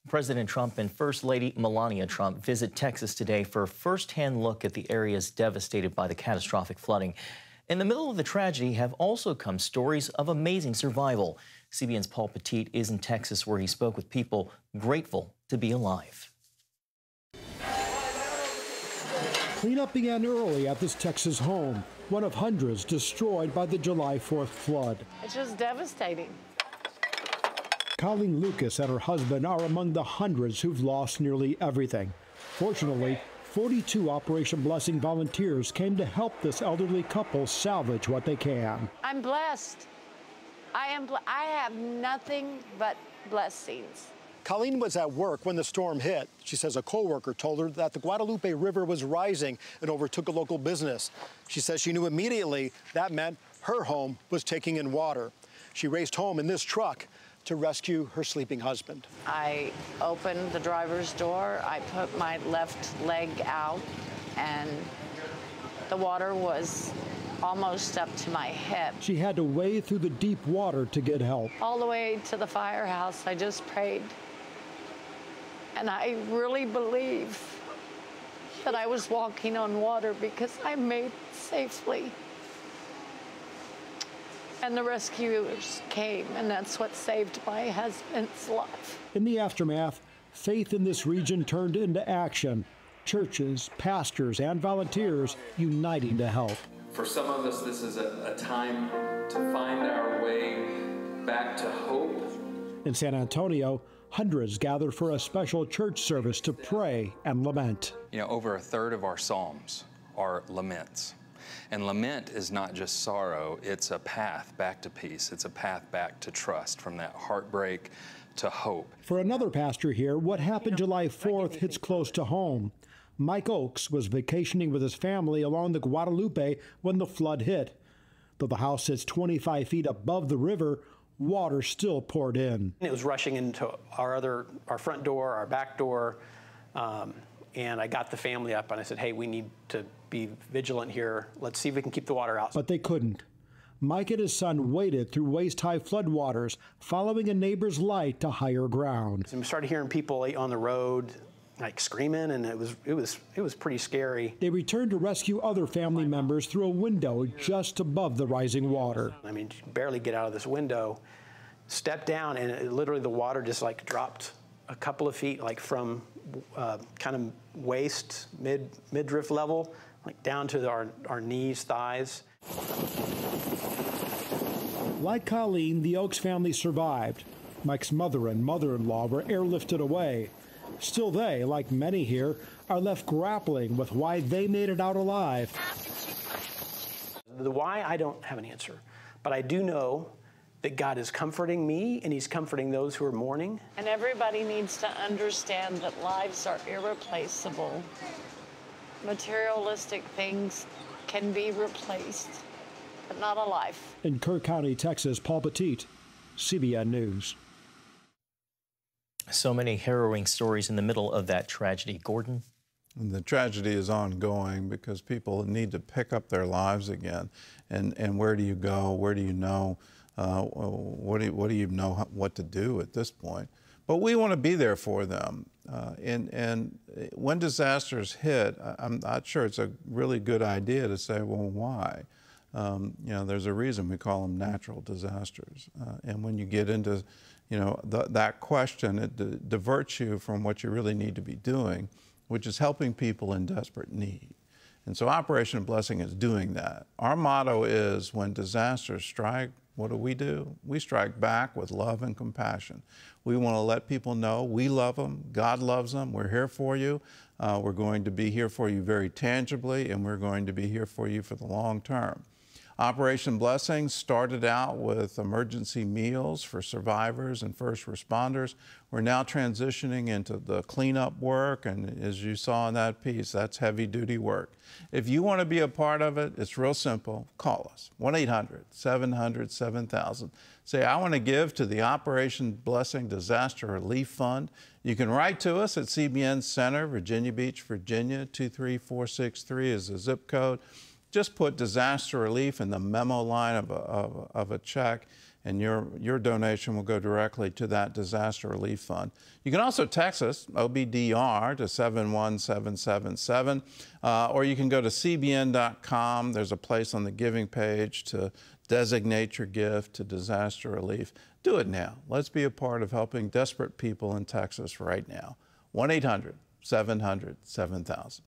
President Trump and First Lady Melania Trump visit Texas today for a first-hand look at the areas devastated by the catastrophic flooding. In the middle of the tragedy have also come stories of amazing survival. CBN's Paul Petite is in Texas, where he spoke with people grateful to be alive. Cleanup began early at this Texas home, one of hundreds destroyed by the July 4th flood. It's just devastating. Collene Lucas and her husband are among the hundreds who've lost nearly everything. Fortunately, 42 Operation Blessing volunteers came to help this elderly couple salvage what they can. I'm blessed. I have nothing but blessings. Collene was at work when the storm hit. She says a co-worker told her that the Guadalupe River was rising and overtook a local business. She says she knew immediately that meant her home was taking in water. She raced home in this truck to rescue her sleeping husband. I opened the driver's door, I put my left leg out, and the water was almost up to my hip. She had to wade through the deep water to get help. All the way to the firehouse, I just prayed. And I really believe that I was walking on water because I made it safely. And the rescuers came, and that's what saved my husband's life. In the aftermath, faith in this region turned into action. Churches, pastors, and volunteers uniting to help. For some of us, this is a time to find our way back to hope. In San Antonio, hundreds gathered for a special church service to pray and lament. You know, over a third of our psalms are laments. And lament is not just sorrow, it's a path back to peace. It's a path back to trust, from that heartbreak to hope. For another pastor here, what happened July 4th hits close to home. Mike Oakes was vacationing with his family along the Guadalupe when the flood hit. Though the house sits 25 feet above the river, water still poured in. It was rushing into our front door, our back door, and I got the family up and I said, hey, we need to be vigilant here. Let's see if we can keep the water out. But they couldn't. Mike and his son waded through waist-high floodwaters, following a neighbor's light to higher ground. And we started hearing people on the road like screaming, and it was pretty scary. They returned to rescue other family members through a window just above the rising water. I mean, you barely get out of this window, step down, and literally the water just like dropped a couple of feet, like from kind of waist, midriff level, like down to our knees, thighs. Like Collene, the Oakes family survived. Mike's mother and mother-in-law were airlifted away. Still, they, like many here, are left grappling with why they made it out alive. The why, I don't have an answer, but I do know that God is comforting me and he's comforting those who are mourning. And everybody needs to understand that lives are irreplaceable. Materialistic things can be replaced, but not a life. In Kerr County, Texas, Paul Petite, CBN News. So many harrowing stories in the middle of that tragedy. Gordon? And the tragedy is ongoing because people need to pick up their lives again. And where do you go? Where do you know? What do you know what to do at this point? But we want to be there for them. And when disasters hit, I'm not sure it's a really good idea to say, well, why? You know, there's a reason we call them natural disasters. And when you get into, you know, that question, it diverts you from what you really need to be doing, which is helping people in desperate need. And so Operation Blessing is doing that. Our motto is, when disasters strike, what do? We strike back with love and compassion. We want to let people know we love them, God loves them, we're here for you. We're going to be here for you very tangibly, and we're going to be here for you for the long term. Operation Blessing started out with emergency meals for survivors and first responders. We're now transitioning into the cleanup work, and as you saw in that piece, that's heavy-duty work. If you want to be a part of it, it's real simple. Call us, 1-800-700-7000. Say, I want to give to the Operation Blessing Disaster Relief Fund. You can write to us at CBN Center, Virginia Beach, Virginia, 23463 is the zip code. Just put disaster relief in the memo line of a check, and your donation will go directly to that disaster relief fund. You can also text us, OBDR, to 71777, or you can go to cbn.com. There's a place on the giving page to designate your gift to disaster relief. Do it now. Let's be a part of helping desperate people in Texas right now. 1-800-700-7000.